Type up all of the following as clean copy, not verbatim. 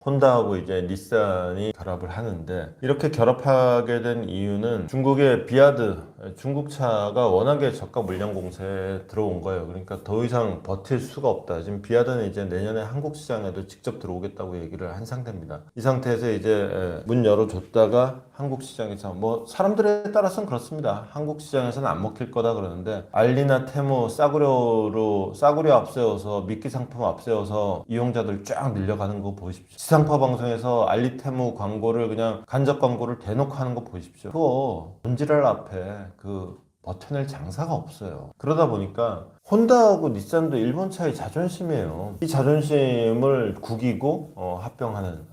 혼다하고 이제 닛산이 결합을 하는데, 이렇게 결합하게 된 이유는 중국의 비아드 중국차가 워낙에 저가 물량 공세에 들어온 거예요. 그러니까 더 이상 버틸 수가 없다. 지금 비아드는 이제 내년에 한국 시장에도 직접 들어오겠다고 얘기를 한 상태입니다. 이 상태에서 이제 문 열어줬다가 한국 시장에서 뭐 사람들에 따라서는 그렇습니다. 한국 시장에서는 안 먹힐 거다 그러는데, 알리나 테무 싸구려 앞세워서 미끼 상품 앞세워서 이용자들 쫙 늘려가는 거 보십시오. 지상파 방송에서 알리 테무 광고를 그냥 간접 광고를 대놓고 하는 거 보십시오. 그거 본질할 앞에 버텨낼 장사가 없어요. 그러다 보니까 혼다하고 닛산도 일본 차의 자존심이에요. 이 자존심을 구기고 합병하는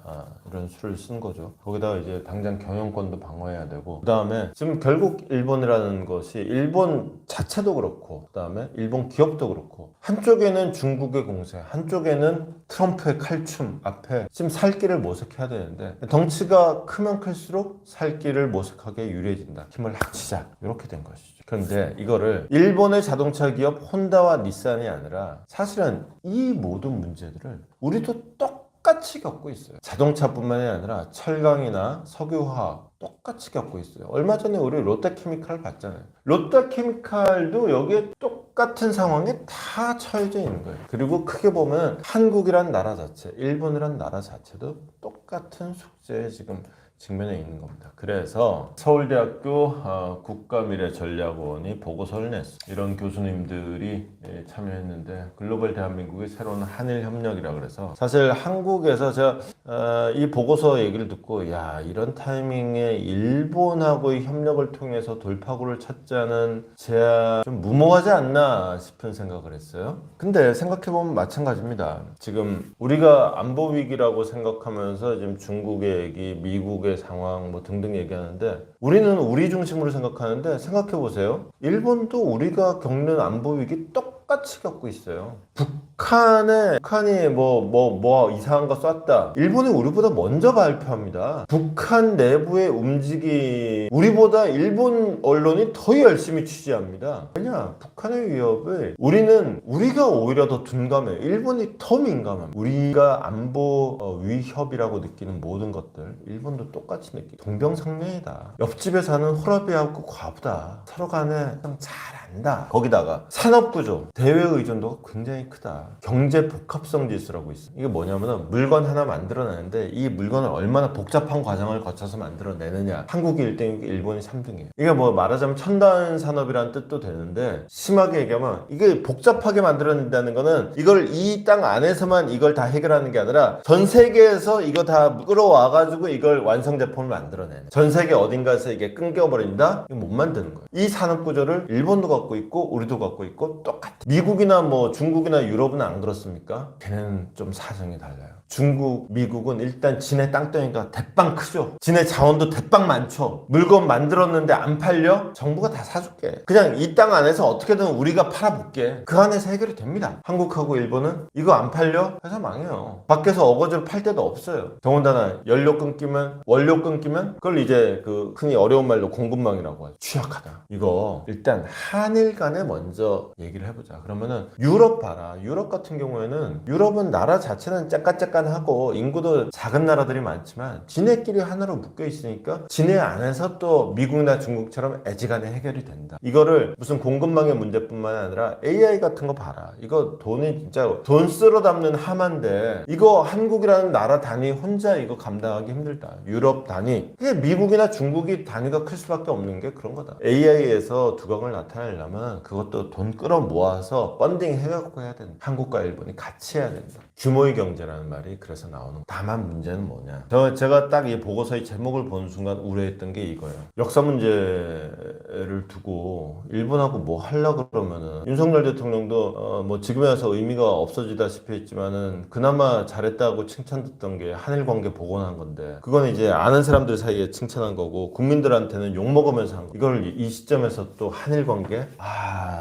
이런 수를 쓴 거죠. 거기다가 이제 당장 경영권도 방어해야 되고, 그 다음에 지금 결국 일본이라는 것이 일본 자체도 그렇고, 그 다음에 일본 기업도 그렇고, 한쪽에는 중국의 공세, 한쪽에는 트럼프의 칼춤 앞에 지금 살 길을 모색해야 되는데, 덩치가 크면 클수록 살 길을 모색하기에 유리해진다. 힘을 합치자, 이렇게 된 것이죠. 그런데 이거를 일본의 자동차 기업 혼다와 닛산이 아니라 사실은 이 모든 문제들을 우리도 똑같이 겪고 있어요. 자동차뿐만이 아니라 철강이나 석유화학 똑같이 겪고 있어요. 얼마 전에 우리 롯데케미칼 봤잖아요. 롯데케미칼도 여기에 똑같은 상황에 다 처해져 있는 거예요. 그리고 크게 보면 한국이란 나라 자체, 일본이란 나라 자체도 똑같은 숙제에 지금 직면해 있는 겁니다. 그래서 서울대학교 국가미래전략원이 보고서를 냈어요. 이런 교수님들이 참여했는데, 글로벌 대한민국의 새로운 한일협력이라 그래서, 사실 한국에서 제가 이 보고서 얘기를 듣고, 야, 이런 타이밍에 일본하고의 협력을 통해서 돌파구를 찾자는 제안 좀 무모하지 않나 싶은 생각을 했어요. 근데 생각해보면 마찬가지입니다. 지금 우리가 안보 위기라고 생각하면서 지금 중국의 얘기, 미국의 상황 뭐 등등 얘기하는데, 우리는 우리 중심으로 생각하는데, 생각해보세요. 일본도 우리가 겪는 안보 위기 똑같이 겪고 있어요. 북한이 뭐 이상한 거 쐈다. 일본이 우리보다 먼저 발표합니다. 북한 내부의 움직임, 우리보다 일본 언론이 더 열심히 취재합니다. 왜냐? 북한의 위협을 우리가 오히려 더 둔감해요. 일본이 더 민감합니다. 우리가 안보 위협이라고 느끼는 모든 것들, 일본도 똑같이 느끼고 동병상련이다. 옆집에 사는 호라비하고 과부다. 서로 간에 잘 안다. 거기다가 산업구조, 대외 의존도가 굉장히 크다. 경제 복합성 지수라고 있어. 이게 뭐냐면은 물건 하나 만들어내는데 이 물건을 얼마나 복잡한 과정을 거쳐서 만들어내느냐. 한국이 1등이고 일본이 3등이에요. 이게 뭐 말하자면 첨단 산업이라는 뜻도 되는데, 심하게 얘기하면 이게 복잡하게 만들어낸다는 거는 이걸 이 땅 안에서만 이걸 다 해결하는 게 아니라 전 세계에서 이거 다 끌어와가지고 이걸 완성 제품을 만들어내. 전 세계 어딘가에서 이게 끊겨버린다? 이거 못 만드는 거예요. 이 산업 구조를 일본도 갖고 있고 우리도 갖고 있고 똑같아. 미국이나 뭐 중국이나 유럽은 안 그렇습니까? 걔는 좀 사정이 달라요. 중국, 미국은 일단 지네 땅덩이가 대빵 크죠. 지네 자원도 대빵 많죠. 물건 만들었는데 안 팔려? 정부가 다 사줄게. 그냥 이 땅 안에서 어떻게든 우리가 팔아볼게. 그 안에서 해결이 됩니다. 한국하고 일본은 이거 안 팔려? 회사 망해요. 밖에서 어거지로 팔 데도 없어요. 더군다나 원료 끊기면 그걸 이제 흔히 어려운 말로 공급망이라고 하죠. 취약하다. 이거 일단 한일 간에 먼저 얘기를 해보자. 그러면은 유럽 봐라. 유럽 같은 경우에는, 유럽은 나라 자체는 짝깐짝깐하고 인구도 작은 나라들이 많지만 지네끼리 하나로 묶여 있으니까 지네 안에서 또 미국이나 중국처럼 애지간히 해결이 된다. 이거를 무슨 공급망의 문제뿐만 아니라 AI 같은 거 봐라. 이거 돈이 진짜 돈 쓸어 담는 하마인데, 이거 한국이라는 나라 단위 혼자 이거 감당하기 힘들다. 유럽 단위, 이게 미국이나 중국이 단위가 클 수밖에 없는 게 그런 거다. AI에서 두각을 나타내려면 그것도 돈 끌어 모아서 펀딩 해갖고 해야 된다. 한국과 일본이 같이 해야 된다. 규모의 경제라는 말이 그래서 나오는 거예요. 다만 문제는 뭐냐, 제가 딱 이 보고서의 제목을 보는 순간 우려했던 게 이거예요. 역사 문제를 두고 일본하고 뭐 하려고 그러면은, 윤석열 대통령도 뭐 지금에 와서 의미가 없어지다시피 했지만은 그나마 잘했다고 칭찬 듣던 게 한일 관계 복원한 건데, 그건 이제 아는 사람들 사이에 칭찬한 거고 국민들한테는 욕먹으면서 한 거. 이걸 이 시점에서 또 한일 관계,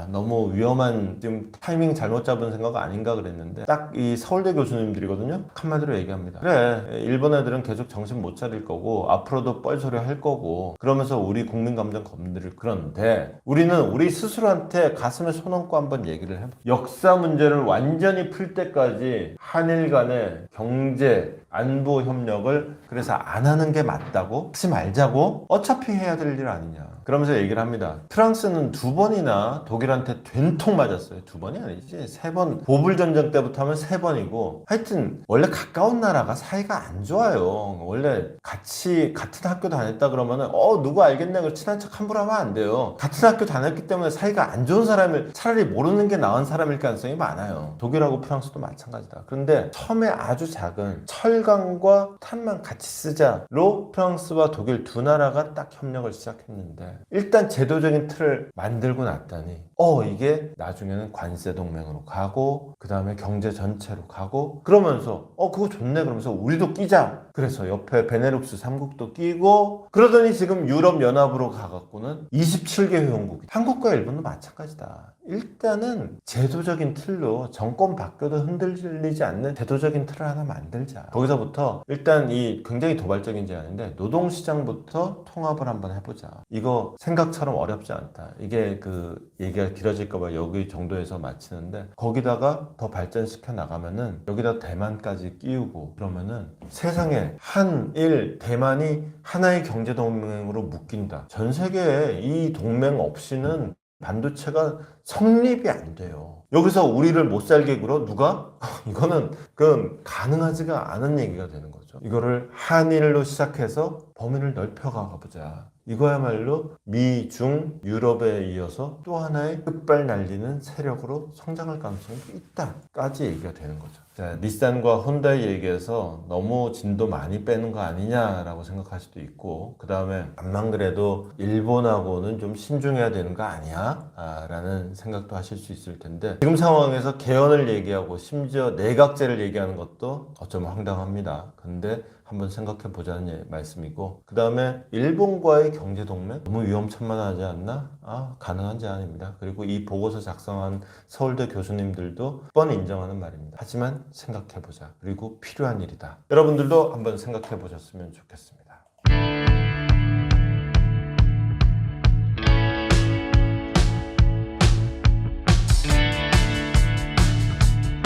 너무 위험한, 지금 타이밍 잘못 잡은 생각 아닌가 그랬는데 딱 이 서울대 교수님들이거든요. 한마디로 얘기합니다. 그래, 일본 애들은 계속 정신 못 차릴 거고 앞으로도 뻘소리 할 거고 그러면서 우리 국민 감정 건드릴. 그런데 우리는 우리 스스로한테 가슴에 손 얹고 한번 얘기를 해봐. 역사 문제를 완전히 풀 때까지 한일 간의 경제 안보 협력을 그래서 안 하는 게 맞다고? 하지 말자고? 어차피 해야 될 일 아니냐. 그러면서 얘기를 합니다. 프랑스는 2번이나 독일한테 된통 맞았어요. 2번이 아니지. 3번. 보불전쟁 때부터 하면 3번이고. 하여튼 원래 가까운 나라가 사이가 안 좋아요. 원래 같은 학교 다녔다 그러면은 누구 알겠네. 그 친한 척 함부로 하면 안 돼요. 같은 학교 다녔기 때문에 사이가 안 좋은 사람을 차라리 모르는 게 나은 사람일 가능성이 많아요. 독일하고 프랑스도 마찬가지다. 그런데 처음에 아주 작은 철강과 탄만 같이 쓰자로 프랑스와 독일 두 나라가 딱 협력을 시작했는데 일단 제도적인 틀을 만들고 났더니 이게 나중에는 관세 동맹으로 가고 그 다음에 경제 전체로 가고 그러면서 그거 좋네 그러면서 우리도 끼자. 그래서 옆에 베네룩스 3국도 끼고 그러더니 지금 유럽 연합으로 가갖고는 27개 회원국이 한국과 일본도 마찬가지다. 일단은 제도적인 틀로 정권 바뀌어도 흔들리지 않는 제도적인 틀을 하나 만들자. 거기서부터 일단 이 굉장히 도발적인 제안인데 노동시장부터 통합을 한번 해보자. 이거 생각처럼 어렵지 않다. 이게 그 얘기가 길어질까봐 여기 정도에서 마치는데 거기다가 더 발전시켜 나가면은 여기다 대만까지 끼우고 그러면은 세상에 한일 대만이 하나의 경제동맹으로 묶인다. 전 세계에 이 동맹 없이는 반도체가 성립이 안 돼요. 여기서 우리를 못 살게 굴어 누가? 이거는 그건 가능하지가 않은 얘기가 되는 거죠. 이거를 한일로 시작해서 범위를 넓혀가 보자. 이거야말로 미, 중, 유럽에 이어서 또 하나의 끝발 날리는 세력으로 성장할 가능성이 있다까지 얘기가 되는 거죠. 자, 닛산과 혼다이 얘기해서 너무 진도 많이 빼는 거 아니냐라고 생각할 수도 있고 그 다음에 암만 그래도 일본하고는 좀 신중해야 되는 거 아니야? 라는 생각도 하실 수 있을 텐데 지금 상황에서 개헌을 얘기하고 심지어 내각제를 얘기하는 것도 어쩌면 황당합니다. 근데 한번 생각해 보자는 말씀이고 그 다음에 일본과의 경제동맹 너무 위험천만하지 않나? 가능한 제안입니다. 그리고 이 보고서 작성한 서울대 교수님들도 뻔히 인정하는 말입니다. 하지만 생각해 보자. 그리고 필요한 일이다. 여러분들도 한번 생각해 보셨으면 좋겠습니다.